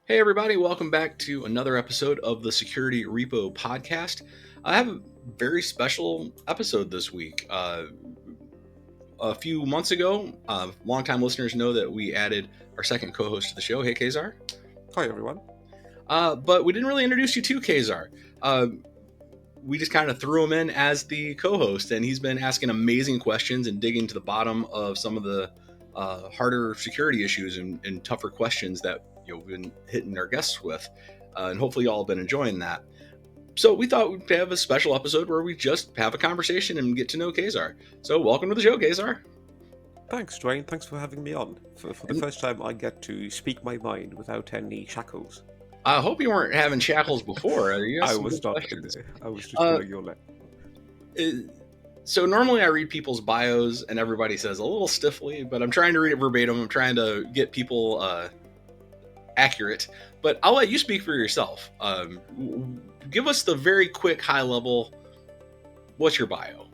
Hey, everybody, welcome back to another episode of the Security Repo Podcast. I have a very special episode this week. A few months ago, longtime listeners know that we added our second co host to the show. Hey, Kayssar. Hi, everyone. But we didn't really introduce you to Kayssar. We just kind of threw him in as the co host, and he's been asking amazing questions and digging to the bottom of some of the harder security issues and tougher questions that we've been hitting our guests with, and hopefully y'all have been enjoying that. So we thought we'd have a special episode where we just have a conversation and get to know Kayssar. So welcome to the show, Kayssar. Thanks, Dwayne. Thanks for having me on. For the And first time, I get to speak my mind without any shackles. I hope you weren't having shackles before. You asked I some was good not. questions. I was just Uh, pulling your leg. so normally I read people's bios and everybody says a little stiffly, but I'm trying to read it verbatim. I'm trying to get people accurate, but I'll let you speak for yourself. Give us the very quick high level. What's your bio?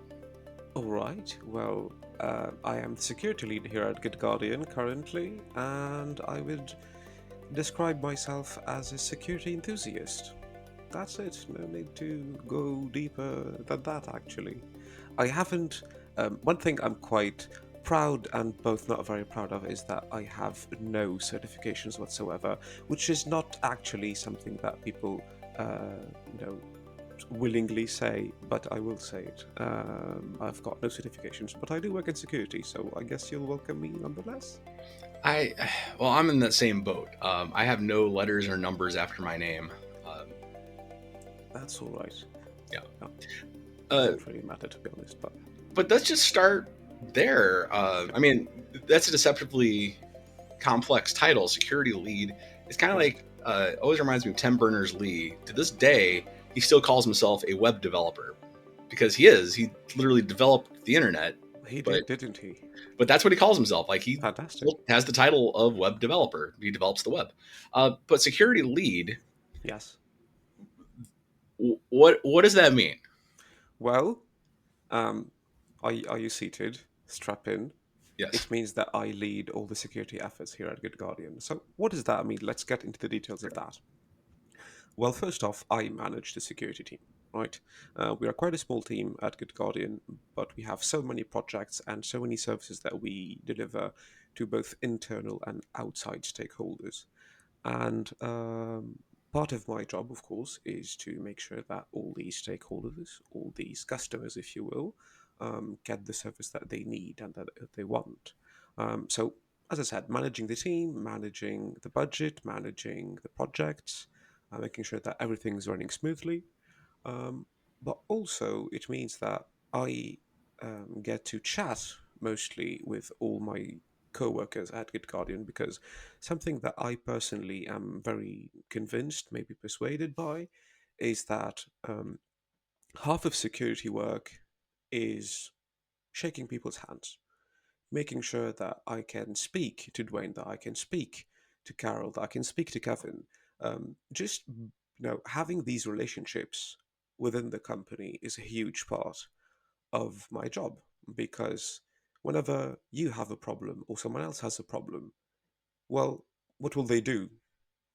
All right. Well, I am the security lead here at GitGuardian currently, and I would describe myself as a security enthusiast. That's it. No need to go deeper than that, actually. I haven't. One thing I'm quite proud and both not very proud of is that I have no certifications whatsoever, which is not actually something that people, you know, willingly say, but I will say it. I've got no certifications, but I do work in security, so I guess you'll welcome me nonetheless. I'm in that same boat. I have no letters or numbers after my name. Um, That's all right. yeah. No, Uh, doesn't really matter, to be honest, but let's just start there. That's a deceptively complex title, security lead. It's kind of right. like always reminds me of Tim Berners-Lee. To this day, he still calls himself a web developer because he is. He literally developed the internet, He but did, didn't he? that's what he calls himself. Like he Fantastic. still has the title of web developer. He develops the web. But security lead, Yes. what does that mean? Well, um, are you seated? Strap in. Yes. It means that I lead all the security efforts here at Good Guardian. So, what does that mean? Let's get into the details of that. Well, first off, I manage the security team, right? We are quite a small team at Good Guardian, but we have so many projects and so many services that we deliver to both internal and outside stakeholders. And part of my job, of course, is to make sure that all these stakeholders, all these customers, if you will, get the service that they need and that they want. So, as I said, managing the team, managing the budget, managing the projects, making sure that everything's running smoothly. Um, but also, it means that I get to chat mostly with all my co-workers at GitGuardian because something that I personally am very convinced, maybe persuaded by, is that half of security work is shaking people's hands, making sure that I can speak to Dwayne, that I can speak to Carol, that I can speak to Kevin. Just having these relationships within the company is a huge part of my job because whenever you have a problem or someone else has a problem, well, what will they do?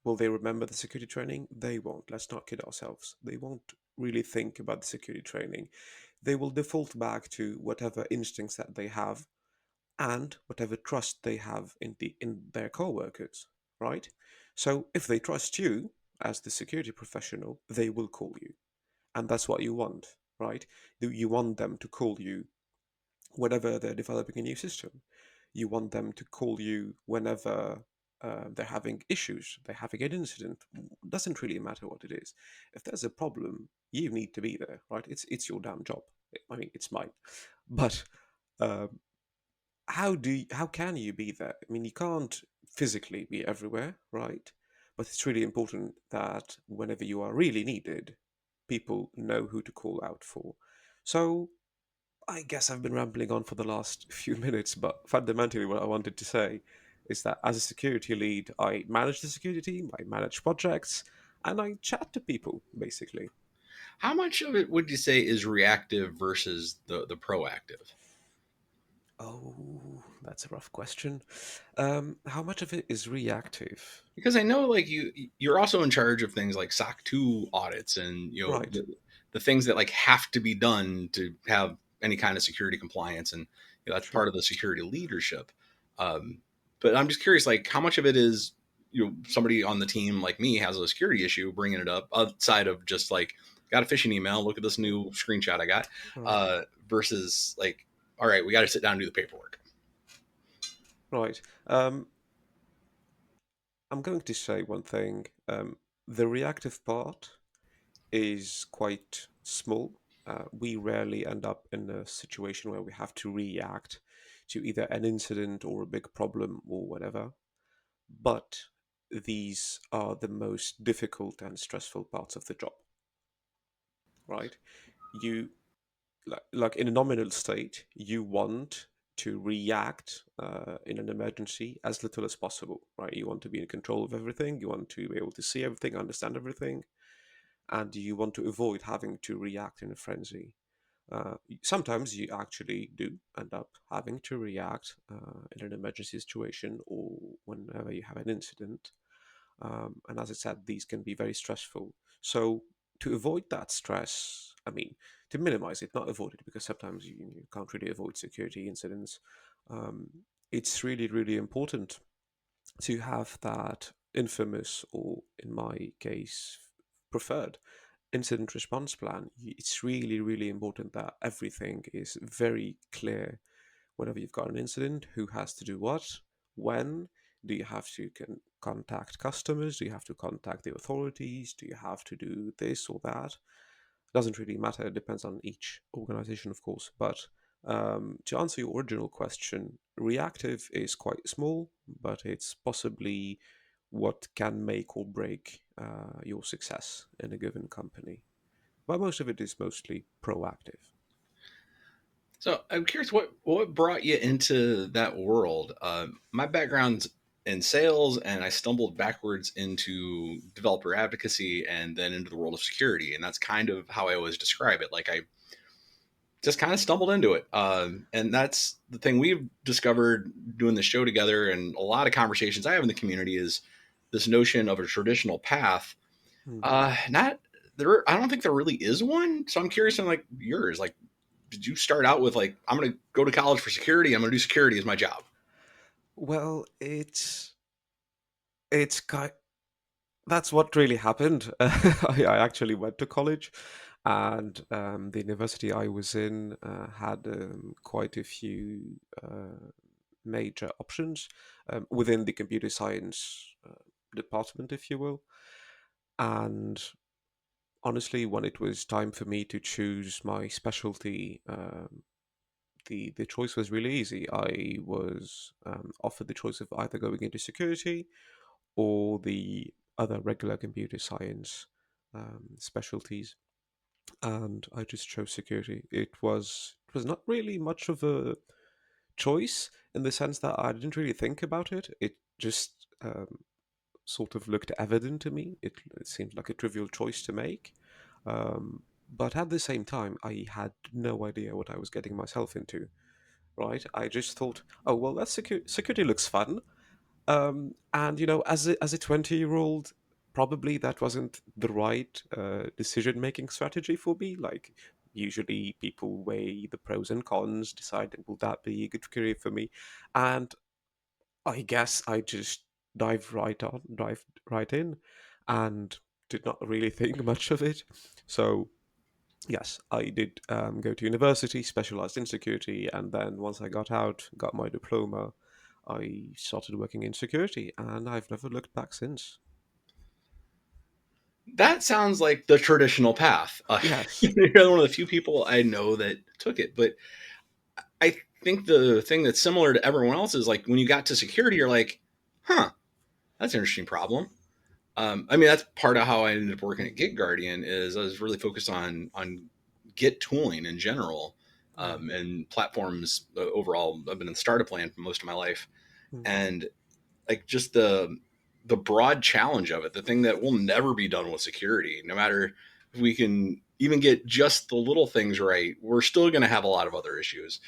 Will they remember the security training? They won't. Let's not kid ourselves. They won't really think about the security training. They will default back to whatever instincts that they have and whatever trust they have in their coworkers, right? So if they trust you as the security professional, they will call you, and that's what you want, right? You want them to call you whenever they're developing a new system. You want them to call you whenever they're having issues, they're having an incident. Doesn't really matter what it is. If there's a problem, you need to be there, right? It's your damn job. I mean, it's mine, but um, how can you be there? I mean, you can't physically be everywhere, right? But it's really important that whenever you are really needed, people know who to call out for. So I guess I've been rambling on for the last few minutes, but fundamentally, what I wanted to say is that as a security lead, I manage the security team, I manage projects, and I chat to people, basically. How much of it would you say is reactive versus the proactive? Oh, That's a rough question. How much of it is reactive? Because I know like you're also in charge of things like SOC 2 audits and Right. the things that like have to be done to have any kind of security compliance, and that's True. part of the security leadership. Um, but I'm just curious, like how much of it is somebody on the team like me has a security issue bringing it up outside of just like got a phishing email, look at this new screenshot I got, Right. versus like all right, we got to sit down and do the paperwork. Right. I'm going to say one thing. The reactive part is quite small. We rarely end up in a situation where we have to react to either an incident or a big problem or whatever. But these are the most difficult and stressful parts of the job, right? You like in a nominal state, you want to react in an emergency as little as possible, right? You want to be in control of everything. You want to be able to see everything, understand everything, and you want to avoid having to react in a frenzy. Sometimes you actually do end up having to react in an emergency situation or whenever you have an incident. And as I said, these can be very stressful. So to avoid that stress, I mean, to minimize it, not avoid it, because sometimes you can't really avoid security incidents. Um, it's really, really important to have that infamous, or in my case, preferred incident response plan. It's really, really important that everything is very clear whenever you've got an incident, who has to do what, when, do you have to contact customers, do you have to contact the authorities, do you have to do this or that? Doesn't really matter, it depends on each organization, of course. But to answer your original question, reactive is quite small, but it's possibly what can make or break your success in a given company. But most of it is mostly proactive. So I'm curious, what brought you into that world? My background's in sales, and I stumbled backwards into developer advocacy, and then into the world of security, and that's kind of how I always describe it. Like I just kind of stumbled into it, and that's the thing we've discovered doing the show together, and a lot of conversations I have in the community is this notion of a traditional path. Hmm. Not there. I don't think there really is one. So I'm curious on like yours. Like did you start out with like I'm going to go to college for security, I'm going to do security as my job? Well, it's kind that's what really happened. I actually went to college, and the university I was in had quite a few major options within the computer science department, if you will. And honestly, when it was time for me to choose my specialty, the choice was really easy. I was offered the choice of either going into security or the other regular computer science specialties, and I just chose security. It was not really much of a choice in the sense that I didn't really think about it. It just sort of looked evident to me. It seemed like a trivial choice to make. But at the same time, I had no idea what I was getting myself into. Right? I just thought, oh well, that security looks fun. And as a 20-year-old, probably that wasn't the right decision-making strategy for me. Like usually people weigh the pros and cons, decide will that be a good career for me, and I guess I just dived right in, and did not really think much of it. So yes, I did go to university, specialized in security, and then once I got out, got my diploma, I started working in security, and I've never looked back since. That sounds like the traditional path. Yes. You're one of the few people I know that took it. But I think the thing that's similar to everyone else is like when you got to security, you're like, huh, that's an interesting problem. I mean, that's part of how I ended up working at GitGuardian is I was really focused on Git tooling in general, Mm, and platforms overall. I've been in the startup land for most of my life, mm, and like just the broad challenge of it, the thing that will never be done with security, no matter if we can even get just the little things right, we're still going to have a lot of other issues.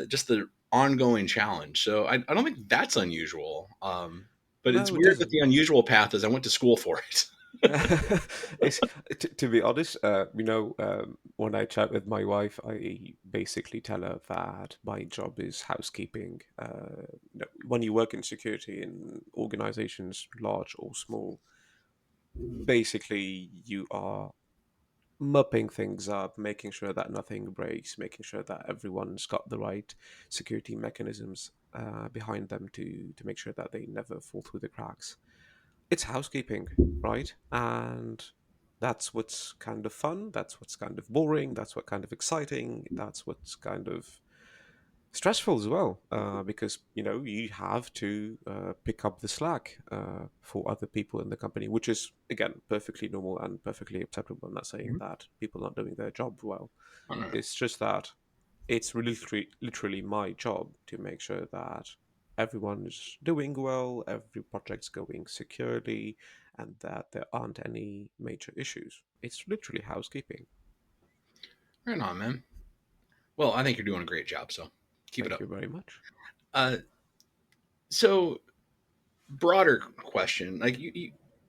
Just the ongoing challenge. So I don't think that's unusual. But it's No, it weird that the doesn't. unusual path is I went to school for it. It's to be honest, when I chat with my wife, I basically tell her that my job is housekeeping. When you work in security in organizations, large or small, basically you are mopping things up, making sure that nothing breaks, making sure that everyone's got the right security mechanisms behind them to make sure that they never fall through the cracks. It's housekeeping, right? And that's what's kind of fun. That's what's kind of boring. That's what kind of exciting. That's what's kind of stressful as well, because you have to pick up the slack for other people in the company, which is again perfectly normal and perfectly acceptable. I'm not saying that people are not doing their job well. It's just that it's literally my job to make sure that everyone is doing well, every project's going securely, and that there aren't any major issues. It's literally housekeeping. Right on, man. Well, I think you're doing a great job, so keep it Thank up. you very much. Uh, so broader question, like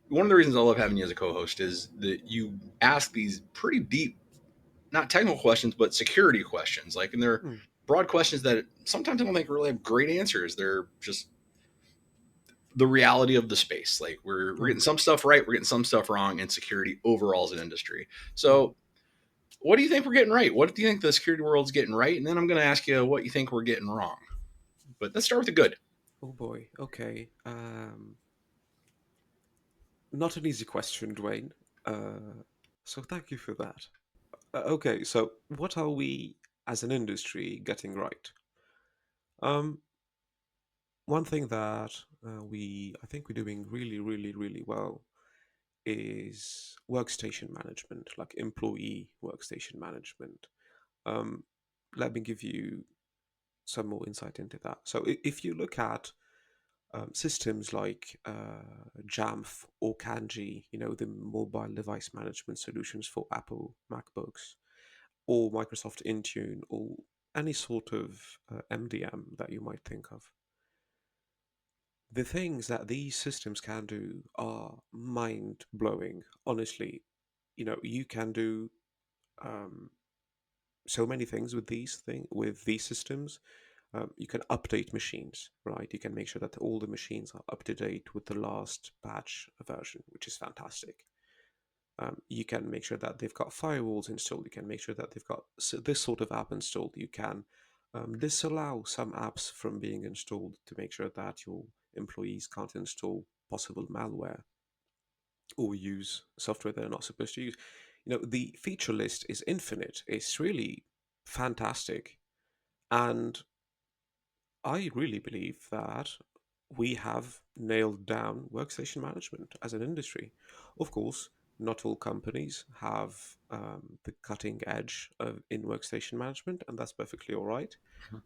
one of the reasons I love having you as a co-host is that you ask these pretty deep, not technical questions, but security questions. Like, and they're Hmm. broad questions that sometimes I don't think really have great answers. They're just the reality of the space. Like we're getting Hmm. some stuff right, we're getting some stuff wrong in security overall as an industry. Hmm. So what do you think we're getting right? What do you think the security world's getting right? And then I'm going to ask you what you think we're getting wrong. But let's start with the good. Oh boy. Okay. Not an easy question, Dwayne. So thank you for that. Okay, so what are we as an industry getting right? Um, One thing that I think we're doing really, really, really well is workstation management, like employee workstation management. Um, Let me give you some more insight into that. So if you look at systems like Jamf or Kanji, the mobile device management solutions for Apple MacBooks, or Microsoft Intune, or any sort of MDM that you might think of, the things that these systems can do are mind blowing. Honestly, you can do um, so many things with these systems. You can update machines, right? You can make sure that all the machines are up to date with the last patch version, which is fantastic. You can make sure that they've got firewalls installed. You can make sure that they've got this sort of app installed. You can disallow some apps from being installed to make sure that your employees can't install possible malware or use software they're not supposed to use. The feature list is infinite. It's really fantastic. And I really believe that we have nailed down workstation management as an industry. Of course, not all companies have the cutting edge in workstation management, and that's perfectly all right.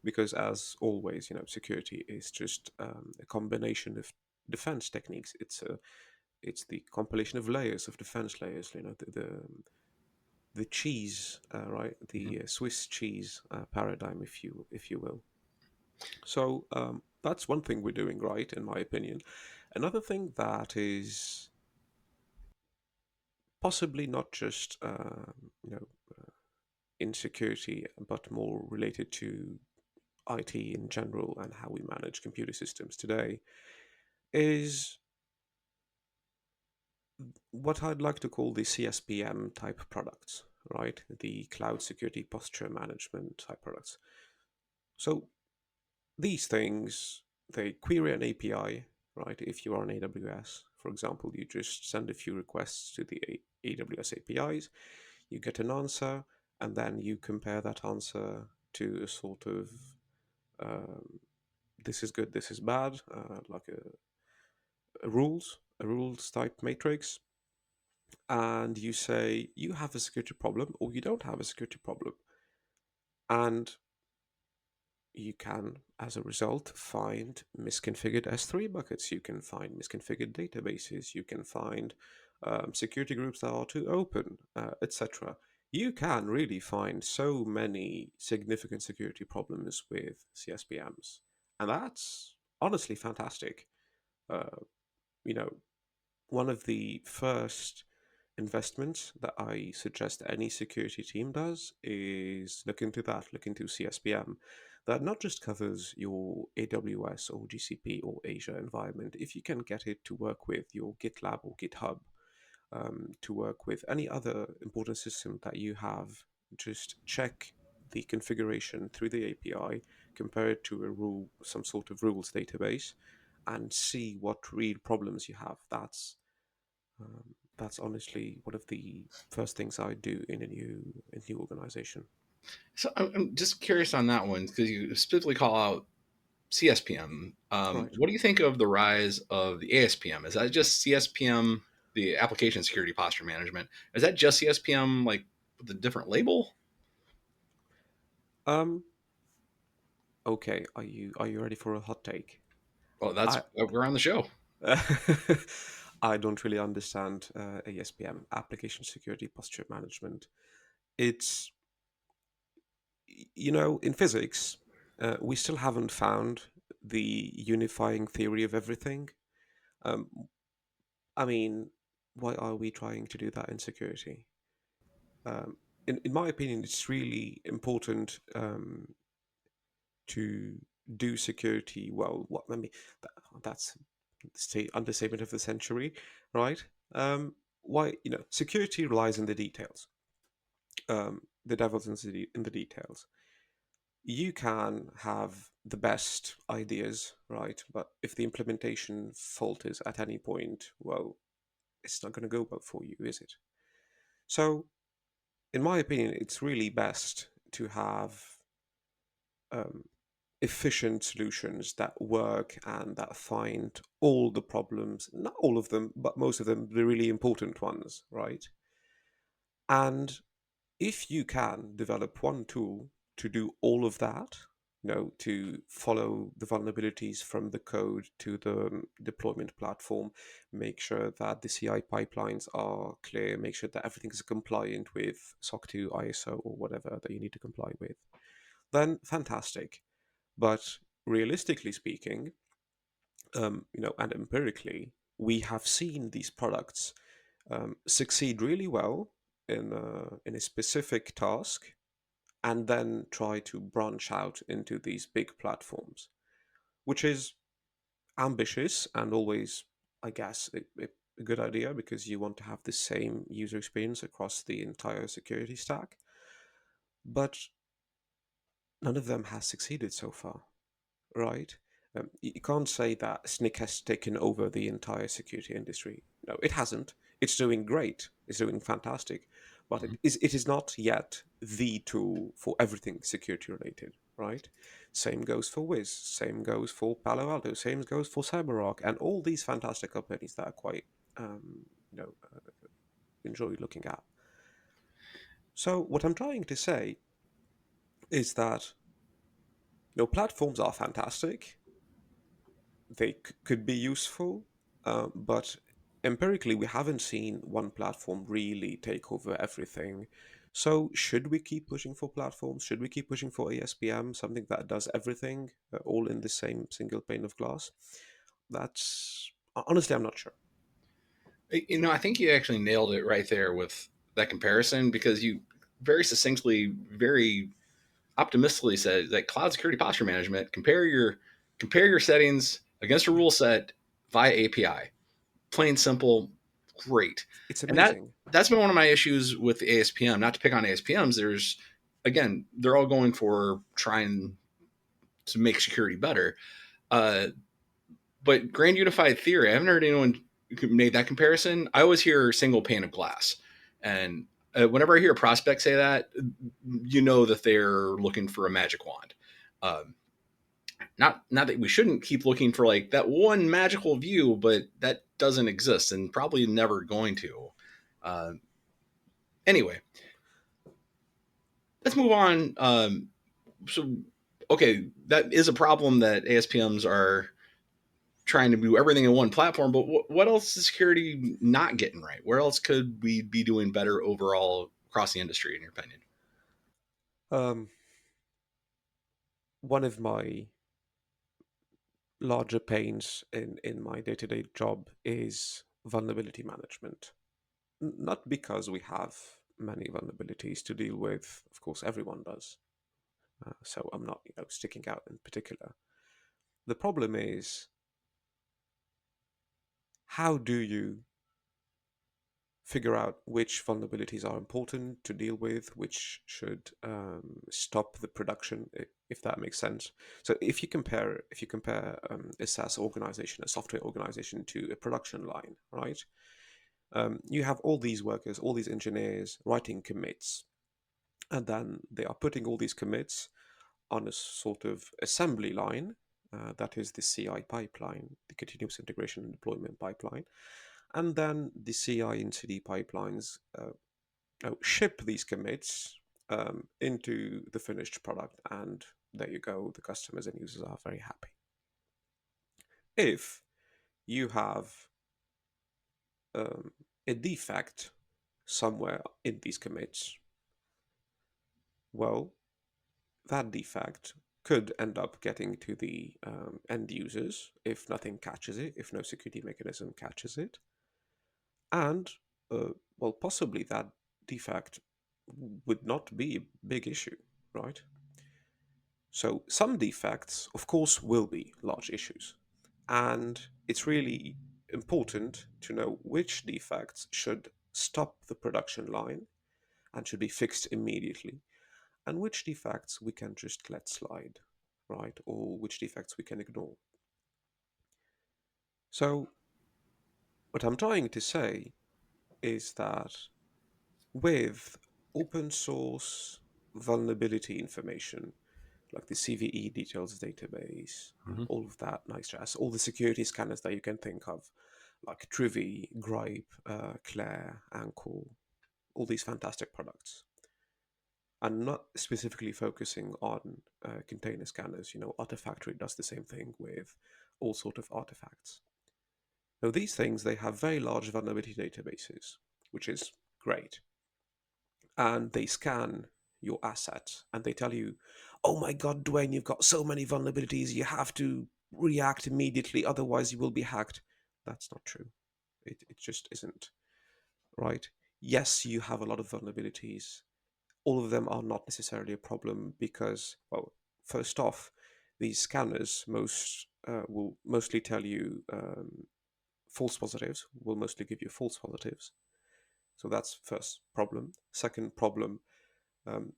Because, as always, security is just a combination of defense techniques. It's the compilation of layers of defense layers. The cheese, right? The Swiss cheese paradigm, if you will. So that's one thing we're doing right, in my opinion. Another thing that is possibly not just insecurity, but more related to IT in general and how we manage computer systems today, is what I'd like to call the CSPM type products, right? The cloud security posture management type products. So these things, they query an API, right? If you are on AWS, for example, you just send a few requests to the AWS APIs, you get an answer, and then you compare that answer to a sort of um, this is good, this is bad, like a rules type matrix, and you say you have a security problem or you don't have a security problem, and you can, as a result, find misconfigured S3 buckets. You can find misconfigured databases. You can find security groups that are too open, etc. you can really find so many significant security problems with CSPMs, and that's honestly fantastic. Uh, you know, one of the first investments that I suggest any security team does is look into that, look into CSPM. That not just covers your AWS or GCP or Azure environment, if you can get it to work with your GitLab or GitHub, to work with any other important system that you have, just check the configuration through the API, compare it to a rule, some sort of rules database, and see what real problems you have. That's honestly one of the first things I do in a new organization. So I'm just curious on that one because you specifically call out CSPM. Right. What do you think of the rise of the ASPM? Is that just CSPM, the application security posture management? Is that just CSPM, like with a different label? Um. Okay. Are you ready for a hot take? Well, that's I we're on the show. I don't really understand ASPM, application security posture management. It's in physics, we still haven't found the unifying theory of everything. Um, I mean, why are we trying to do that in security? Um, in my opinion, it's really important to do security well. What I mean, that's the understatement of the century, right? Why security relies in the details. The devil's in the details. You can have the best ideas, right? But if the implementation falters at any point, well, it's not going to go well for you, is it? So, in my opinion, it's really best to have um, efficient solutions that work and that find all the problems, not all of them, but most of them, the really important ones, right? And if you can develop one tool to do all of that, to follow the vulnerabilities from the code to the deployment platform, make sure that the CI pipelines are clear, make sure that everything is compliant with SOC 2, ISO, or whatever that you need to comply with, then fantastic. But realistically speaking, and empirically, we have seen these products succeed really well in a specific task, and then try to branch out into these big platforms, which is ambitious and always, I guess, a good idea because you want to have the same user experience across the entire security stack. But none of them has succeeded so far, right? You can't say that Snyk has taken over the entire security industry. No, it hasn't. It's doing great. It's doing fantastic, but Mhm. it is not yet the tool for everything security related, right? Same goes for Wiz. Same goes for Palo Alto. Same goes for CyberArk, and all these fantastic companies that are quite um, you know enjoy looking at. So what I'm trying to say is that platforms are fantastic. They could be useful, but empirically, we haven't seen one platform really take over everything. So, should we keep pushing for platforms? Should we keep pushing for ASPM, something that does everything, all in the same single pane of glass? That's honestly, I'm not sure. I think you actually nailed it right there with that comparison because you very succinctly, very optimistically said that cloud security posture management compare your settings against a rule set via API. Plain simple, great. It's And amazing. that's been one of my issues with the ASPM. Not to pick on ASPMs, there's again they're all going for trying to make security better. Uh, but grand unified theory, I haven't heard anyone made that comparison. I always hear single pane of glass, and whenever I hear a prospect say that, that they're looking for a magic wand. Um, not that we shouldn't keep looking for like that one magical view, but that doesn't exist and probably never going to. Uh, anyway, let's move on. So, okay, that is a problem that ASPMs are trying to do everything in one platform, but what else is security not getting right? Where else could we be doing better overall across the industry, in your opinion? Um, one of my larger pains in my day-to-day job is vulnerability management. Not because we have many vulnerabilities to deal with, of course, everyone does. So I'm not, sticking out in particular. The problem is, how do you figure out which vulnerabilities are important to deal with, which should stop the production, if that makes sense. So if you compare a SaaS organization, a software organization, to a production line, right? You have all these workers, all these engineers writing commits, and then they are putting all these commits on a sort of assembly line. That is the CI pipeline, the continuous integration and deployment pipeline. And then the CI and CD pipelines ship these commits into the finished product, and there you go. The customers and users are very happy. If you have um, a defect somewhere in these commits, well, that defect could end up getting to the end users if nothing catches it, if no security mechanism catches it. And, well, possibly that defect would not be a big issue, right? So some defects, of course, will be large issues. And it's really important to know which defects should stop the production line and should be fixed immediately, and which defects we can just let slide, right? Or which defects we can ignore. So, what I'm trying to say is that with open source vulnerability information, like the CVE details database, Mm-hmm. all of that nice jazz, all the security scanners that you can think of, like Trivy, Gripe, Claire, Anchor, all these fantastic products. And not specifically focusing on container scanners. Artifactory does the same thing with all sort of artifacts. Now, these things, they have very large vulnerability databases, which is great. And they scan your assets and they tell you, oh my God, Dwayne, you've got so many vulnerabilities, you have to react immediately, otherwise you will be hacked. That's not true. It just isn't, right? Yes, you have a lot of vulnerabilities. All of them are not necessarily a problem because, well, first off, these scanners will mostly tell you false positives, will mostly give you false positives. So that's first problem. Second problem, um,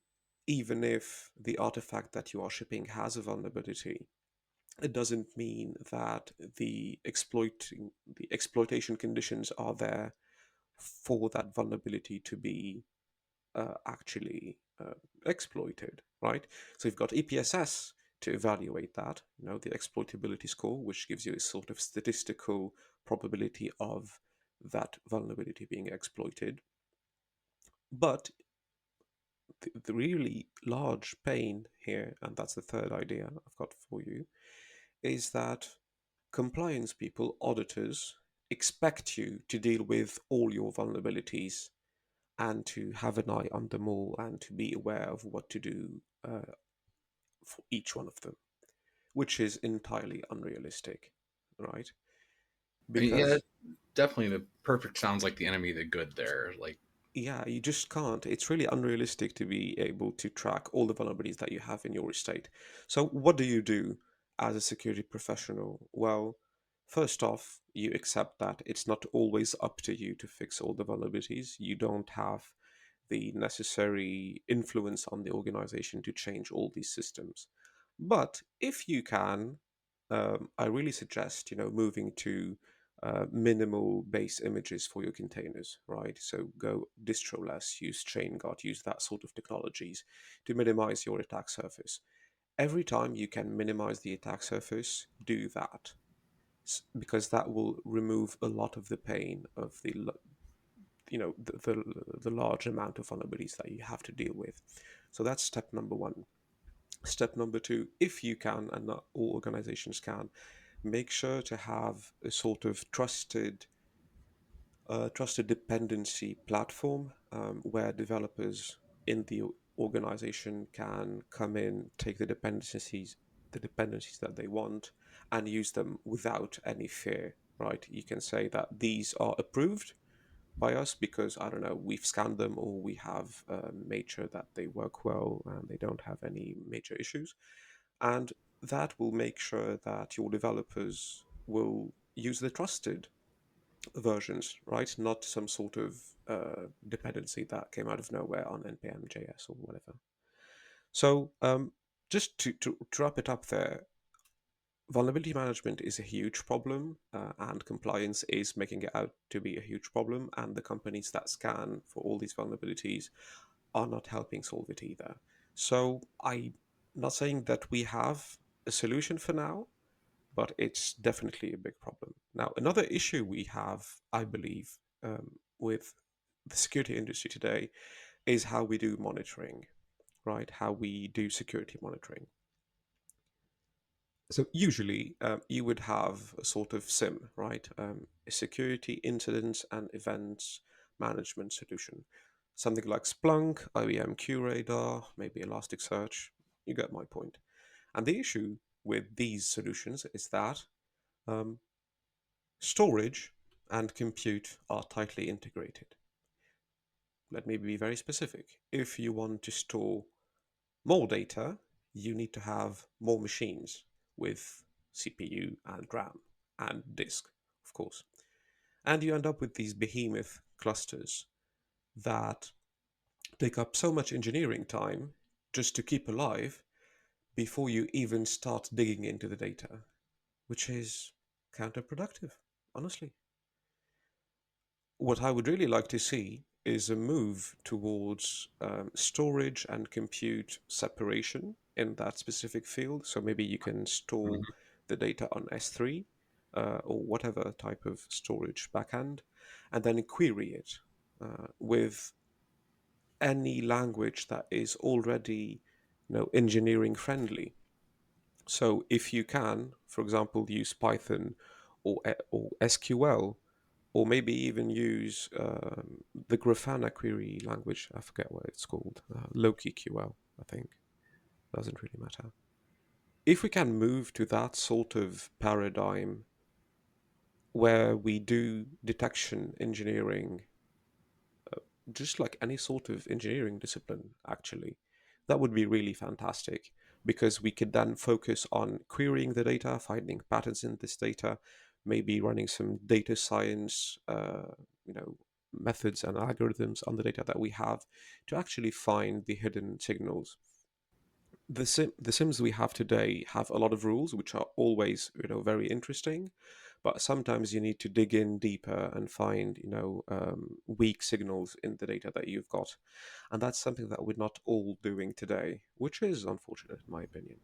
even if the artifact that you are shipping has a vulnerability, it doesn't mean that the exploitation conditions are there for that vulnerability to be actually exploited, right? So you've got EPSS to evaluate that, the exploitability score, which gives you a sort of statistical probability of that vulnerability being exploited. But the really large pain here, and that's the third idea I've got for you, is that compliance people, auditors, expect you to deal with all your vulnerabilities and to have an eye on them all and to be aware of what to do for each one of them, which is entirely unrealistic, right? I mean, yeah, Because, definitely the perfect sounds like the enemy of the good there. Like, yeah, you just can't. It's really unrealistic to be able to track all the vulnerabilities that you have in your estate. So, what do you do as a security professional? Well, first off, you accept that it's not always up to you to fix all the vulnerabilities. You don't have the necessary influence on the organization to change all these systems. But if you can, I really suggest moving to minimal base images for your containers, right? So go distroless, use chain guard, use that sort of technologies to minimize your attack surface. Every time you can minimize the attack surface, do that because that will remove a lot of the pain of the large amount of vulnerabilities that you have to deal with. So that's step number one. Step number two, if you can, and not all organizations can, make sure to have a sort of trusted a trusted dependency platform where developers in the organization can come in, take the dependencies that they want, and use them without any fear. Right? You can say that these are approved by us because I don't know, we've scanned them or we have made sure that they work well and they don't have any major issues, and that will make sure that your developers will use the trusted versions, right? Not some sort of dependency that came out of nowhere on npm JS or whatever. So just to wrap it up there, vulnerability management is a huge problem, and compliance is making it out to be a huge problem. And the companies that scan for all these vulnerabilities are not helping solve it either. So I'm not saying that we have a solution for now, but it's definitely a big problem. Now, another issue we have, I believe, with the security industry today is how we do monitoring, right? How we do security monitoring. So usually you would have a sort of SIM, right? A security incidents and events management solution. Something like Splunk, IBM QRadar, maybe Elasticsearch. You get my point. And the issue with these solutions is that um, storage and compute are tightly integrated. Let me be very specific. If you want to store more data, you need to have more machines with CPU and RAM and disk, of course. And you end up with these behemoth clusters that take up so much engineering time just to keep alive before you even start digging into the data, which is counterproductive, honestly. What I would really like to see is a move towards storage and compute separation in that specific field. So maybe you can store Mhm. the data on S3 or whatever type of storage backend, and then query it with any language that is already, engineering friendly. So if you can, for example, use Python or SQL, or maybe even use the Grafana query language. I forget what it's called. Loki QL, I think. Doesn't really matter. If we can move to that sort of paradigm where we do detection engineering, just like any sort of engineering discipline, actually, that would be really fantastic because we could then focus on querying the data, finding patterns in this data, maybe running some data science, you know, methods and algorithms on the data that we have to actually find the hidden signals. The sims we have today have a lot of rules which are always, very interesting, but sometimes you need to dig in deeper and find, weak signals in the data that you've got, and that's something that we're not all doing today, which is unfortunate in my opinion.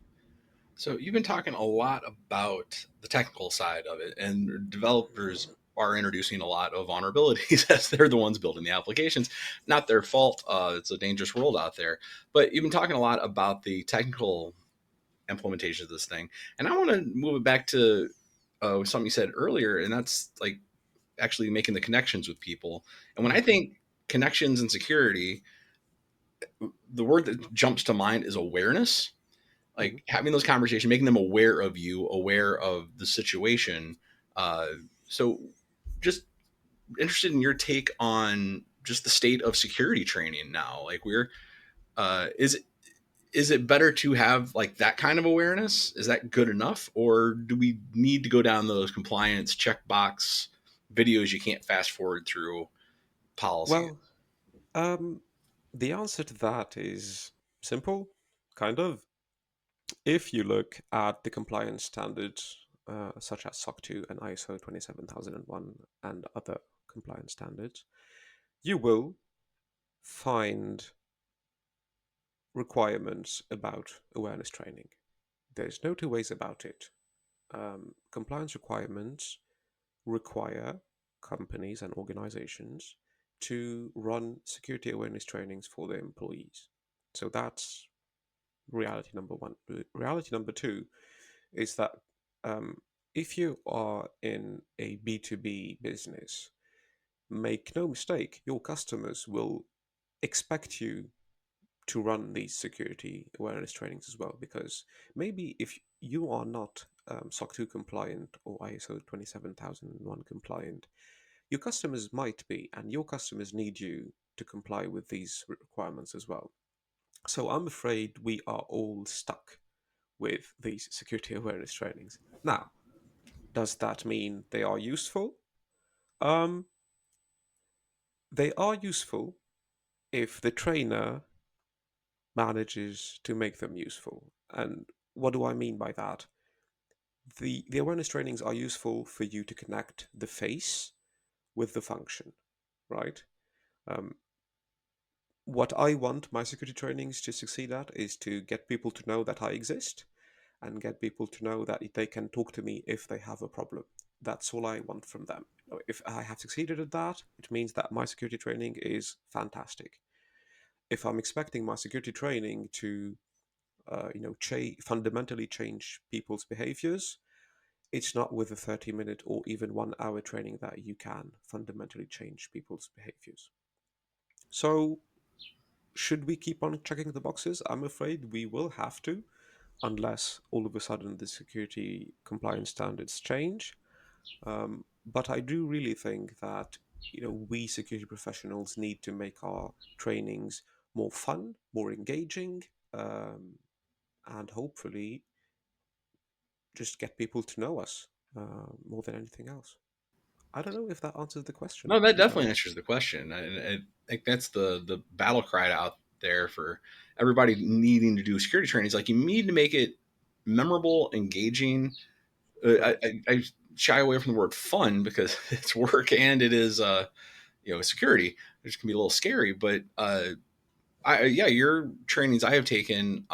So you've been talking a lot about the technical side of it, and developers are introducing a lot of vulnerabilities as they're the ones building the applications. Not their fault. It's a dangerous world out there. But you've been talking a lot about the technical implementation of this thing, and I want to move it back to something you said earlier, and that's like actually making the connections with people. And when I Mhm. think connections and security, the word that jumps to mind is awareness, Mhm. like having those conversations, making them aware of you, aware of the situation. Uh, so, just interested in your take on just the state of security training now. Like, is it better to have like that kind of awareness? Is that good enough, or do we need to go down those compliance checkbox videos you can't fast forward through policies? Well, um, the answer to that is simple, kind of. If you look at the compliance standards, such as SOC 2 and ISO 27001 and other compliance standards, you will find requirements about awareness training. There's no two ways about it. Compliance requirements require companies and organizations to run security awareness trainings for their employees. So that's reality number one. Reality number two is that um, if you are in a B2B business, make no mistake, your customers will expect you to run these security awareness trainings as well. Because maybe if you are not SOC 2 compliant or ISO 27001 compliant, your customers might be, and your customers need you to comply with these requirements as well. So I'm afraid we are all stuck with these security awareness trainings. Now, does that mean they are useful? Um, they are useful if the trainer manages to make them useful. And what do I mean by that? The awareness trainings are useful for you to connect the face with the function, right? Um, what I want my security trainings to succeed at is to get people to know that I exist and get people to know that they can talk to me if they have a problem. That's all I want from them. If I have succeeded at that, it means that my security training is fantastic. If I'm expecting my security training to, fundamentally change people's behaviors, it's not with a 30-minute or even 1 hour training that you can fundamentally change people's behaviors. So, should we keep on checking the boxes? I'm afraid we will have to, unless all of a sudden the security compliance standards change. But I do really think that we security professionals need to make our trainings more fun, more engaging, um, and hopefully just get people to know us more than anything else. I don't know if that answers the question No, that definitely entirely. answers the question. I think that's the battle cry out there for everybody needing to do security training. Is like you need to make it memorable, engaging. Right. I shy away from the word fun because it's work and it is security, which can be a little scary. But yeah, your trainings I have taken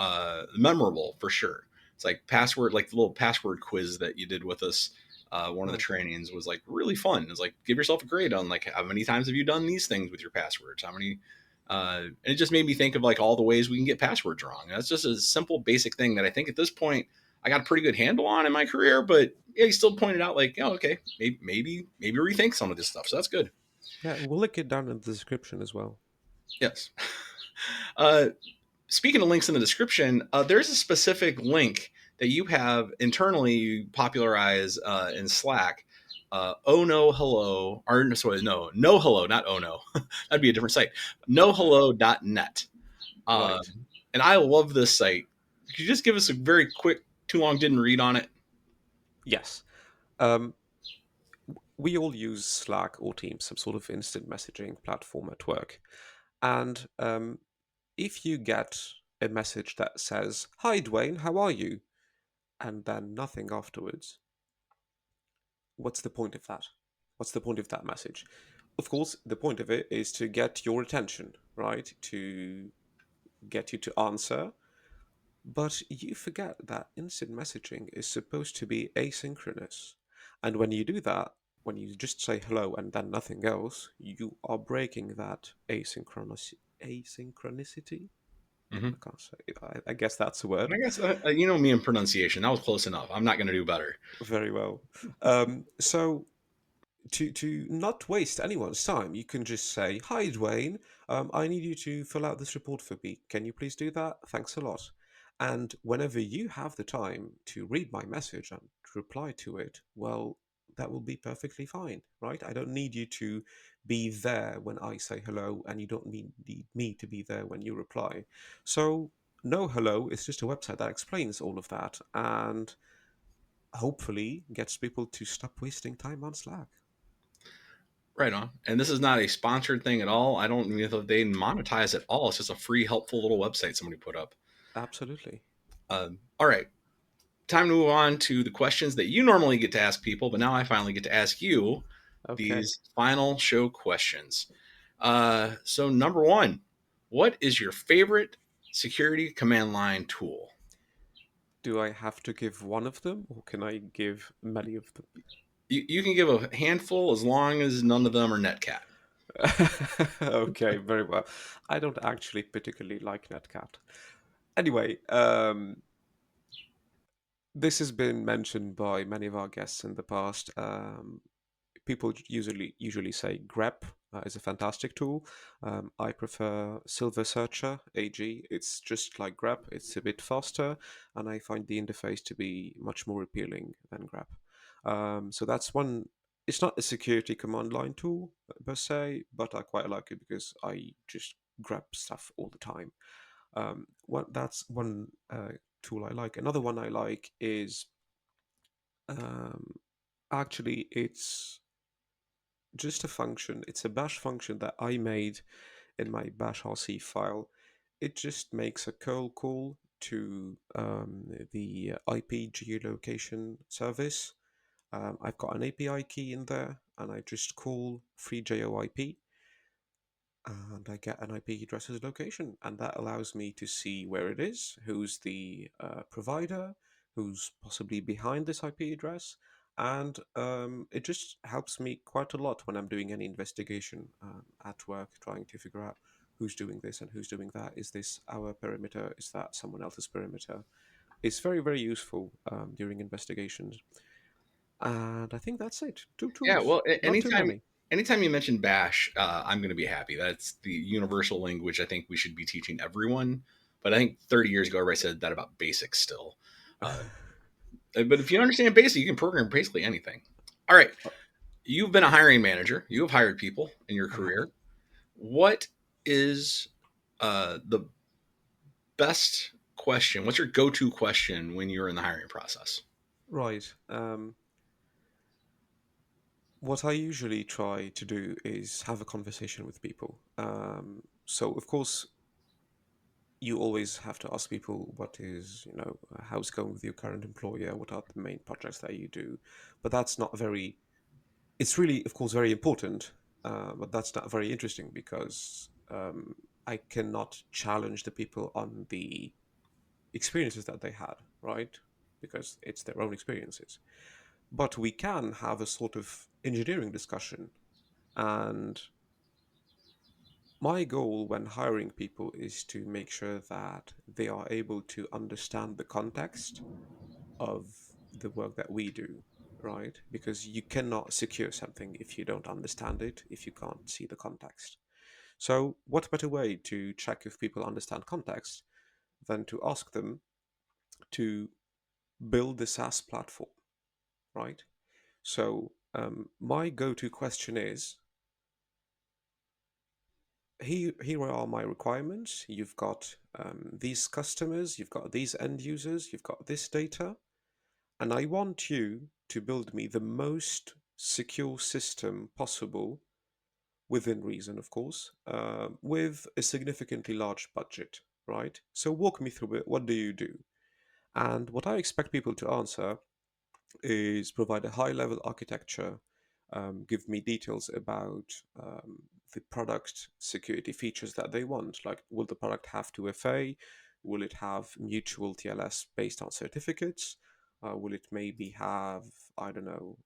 memorable for sure. It's like password, like the little password quiz that you did with us. One of the Right. trainings was like really fun. It's like give yourself a grade on like how many times have you done these things with your passwords? How many? And it just made me think of like all the ways we can get passwords wrong. That's just a simple, basic thing that I think at this point I got a pretty good handle on in my career. But yeah, he still pointed out like, oh, okay, maybe rethink some of this stuff. So that's good. Yeah, we'll link it down in the description as well. Yes. Uh, Speaking of links in the description, there's a specific link that you have internally you popularize in Slack. Oh no hello or sorry no hello not oh no that'd be a different site nohello.net uh, Right. and I love this site. Could you just give us a very quick too long didn't read on it? Yes. Um, we all use Slack or Teams, some sort of instant messaging platform at work. And if you get a message that says, "Hi, Dwayne, how are you?" and then nothing afterwards, what's the point of that? What's the point of that message? Of course, the point of it is to get your attention, right? To get you to answer. But you forget that instant messaging is supposed to be asynchronous. And when you do that, when you just say hello and then nothing else, you are breaking that asynchronicity. Mm-hmm. I can't say it. I guess that's a word. I guess you know me in pronunciation. That was close enough. I'm not going to do better. Very well. So to not waste anyone's time, you can just say, "Hi, Dwayne. I need you to fill out this report for me. Can you please do that? Thanks a lot." And whenever you have the time to read my message and reply to it, well, that will be perfectly fine, right? I don't need you to be there when I say hello, and you don't need me to be there when you reply. So, no hello is just a website that explains all of that and hopefully gets people to stop wasting time on Slack. Right on. And this is not a sponsored thing at all. I don't even know if they monetize at all. It's just a free, helpful little website somebody put up. Absolutely. All right. Time to move on to the questions that you normally get to ask people, but now I finally get to ask you Okay. these final show questions. So, number one, what is your favorite security command line tool? Do I have to give one of them or can I give many of them? You can give a handful as long as none of them are Netcat. Okay, very well. I don't actually particularly like Netcat. Anyway, this has been mentioned by many of our guests in the past. people usually say grep is a fantastic tool. I prefer Silver Searcher AG. It's just like grep. It's a bit faster, and I find the interface to be much more appealing than grep. So that's one. It's not a security command line tool per se, but I quite like it because I just grab stuff all the time. That's one tool I like. Another one I like is um, actually it's just a function. It's a bash function that I made in my bash rc file. It just makes a curl call to the IP geolocation service. I've got an API key in there, and I just call FreeJOIP, and I get an IP address's location, and that allows me to see where it is, who's the provider, who's possibly behind this IP address, and it just helps me quite a lot when I'm doing any investigation at work, trying to figure out who's doing this and who's doing that. Is this our perimeter? Is that someone else's perimeter? It's very, very useful during investigations. And I think that's it. Two Yeah, tools, well, not too many. anytime you mention Bash, I'm going to be happy. That's the universal language I think we should be teaching everyone. But I think 30 years ago, everybody said that about Basic still. Uh, but if you understand Basic, you can program basically anything. All right, you've been a hiring manager. You have hired people in your I have. career. What is the best question? What's your go-to question when you're in the hiring process? Right. What I usually try to do is have a conversation with people. So, of course, you always have to ask people what is, how's it going with your current employer? What are the main projects that you do? But that's not very, it's really, of course, very important, but that's not very interesting because I cannot challenge the people on the experiences that they had, right? Because it's their own experiences. But we can have a sort of engineering discussion. And my goal when hiring people is to make sure that they are able to understand the context of the work that we do, right? Because you cannot secure something if you don't understand it, if you can't see the context. So, what better way to check if people understand context than to ask them to build the SaaS platform, right? So, my go to question is here are my requirements. You've got these customers, you've got these end users, you've got this data, and I want you to build me the most secure system possible within reason, of course, with a significantly large budget, right? So walk me through it. What do you do? And what I expect people to answer is provide a high level architecture, give me details about the product security features that they want. Like, will the product have 2FA? Will it have mutual TLS based on certificates? Will it maybe have, I don't know,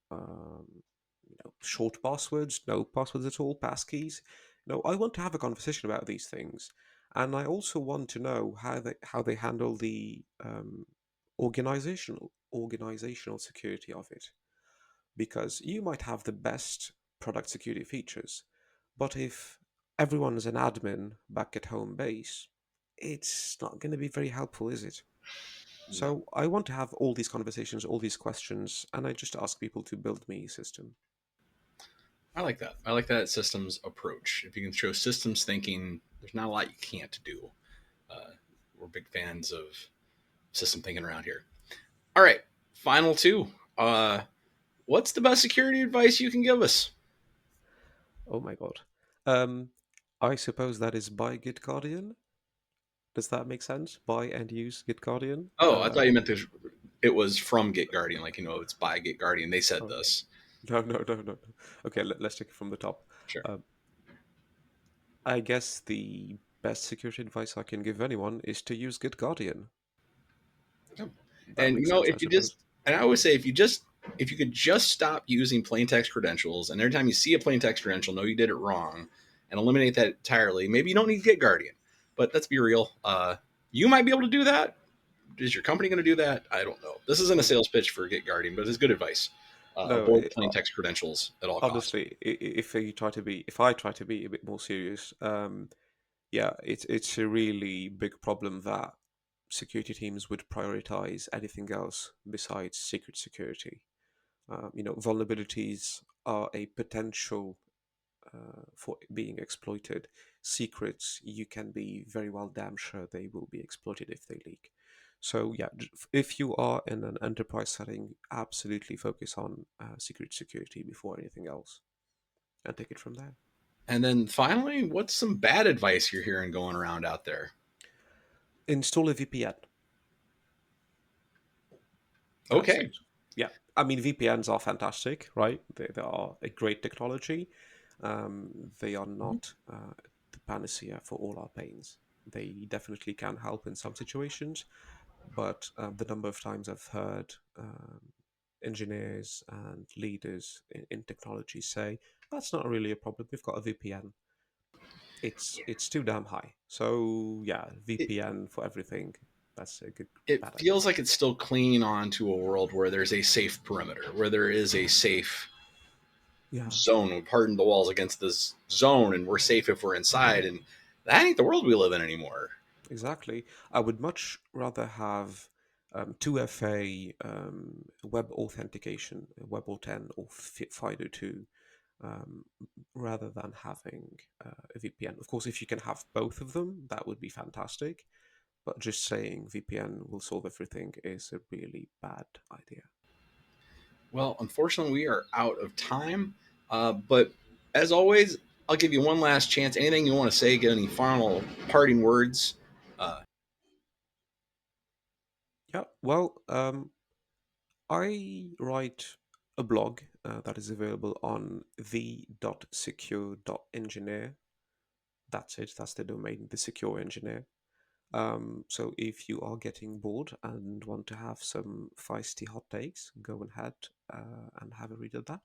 short passwords, no passwords at all, passkeys? No, I want to have a conversation about these things, and I also want to know how they handle the organizational security of it, because you might have the best product security features, but if everyone is an admin back at home base, it's not going to be very helpful, is it? No, So I want to have all these conversations, all these questions, and I just ask people to build me a system. I like that. I like that systems approach. If you can show systems thinking, there's not a lot you can't do. Uh, we're big fans of system thinking around here. All right, final two. What's the best security advice you can give us? Oh my god. Um, I suppose that is buy GitGuardian. Does that make sense? Buy and use GitGuardian. Oh, I thought you meant it was from GitGuardian, like it's by GitGuardian. They said Oh, this. no, no, no, no, no. Okay, let's take it from the top. Sure. Um, I guess the best security advice I can give anyone is to use GitGuardian. Yep. That And makes sense, I if you just, suppose. and I always say, if you could just stop using plain text credentials, and every time you see a plain text credential, know you did it wrong, and eliminate that entirely. Maybe you don't need GitGuardian, but let's be real. You might be able to do that. Is your company going to do that? I don't know. This isn't a Mm. sales pitch for GitGuardian, but it's good advice. No, avoid plain text credentials at all costs. honestly, if I try to be a bit more serious, yeah, it's a really big problem that security teams would prioritize anything else besides secret security. Vulnerabilities are a potential for being exploited. Secrets, you can be very well damn sure they will be exploited if they leak. So yeah, if you are in an enterprise setting, absolutely focus on secret security before anything else, and take it from there. And then finally, what's some bad advice you're hearing going around out there? Install a VPN. That's Okay. it. Yeah, I mean VPNs are fantastic, right? They are a great technology. They are not the panacea for all our pains. They definitely can help in some situations, but the number of times I've heard engineers and leaders in technology say that's not really a problem. We've got a VPN. It's too damn high. So yeah, It, VPN for everything. That's a good it bad idea. feels like it's still clinging on to a world where there's a safe perimeter, where there is a safe Yeah. zone. We've hardened the walls against this zone, and we're safe if we're inside. And that ain't the world we live in anymore. Exactly. I would much rather have 2FA web authentication, WebAuthn or FIDO2, um, rather than having a VPN. Of course, if you can have both of them, that would be fantastic. But just saying VPN will solve everything is a really bad idea. Well, unfortunately, we are out of time. But as always, I'll give you one last chance. Anything you want to say? Get any final parting words? Uh, Yeah, well, I write a blog that is available on the.secure.engineer. That's it, that's the domain, the secure engineer. So if you are getting bored and want to have some feisty hot takes, go ahead and have a read of that.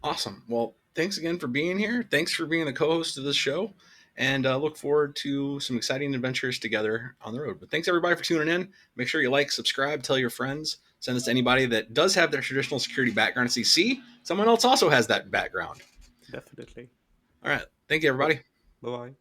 Awesome. Well, thanks again for being here. Thanks for being the co-host of this show, and look forward to some exciting adventures together on the road. But thanks everybody for tuning in. Make sure you like, subscribe, tell your friends, send this to anybody that does have their traditional security background. And see, someone else also has that background. Definitely. All right. Thank you, Bye everybody. bye.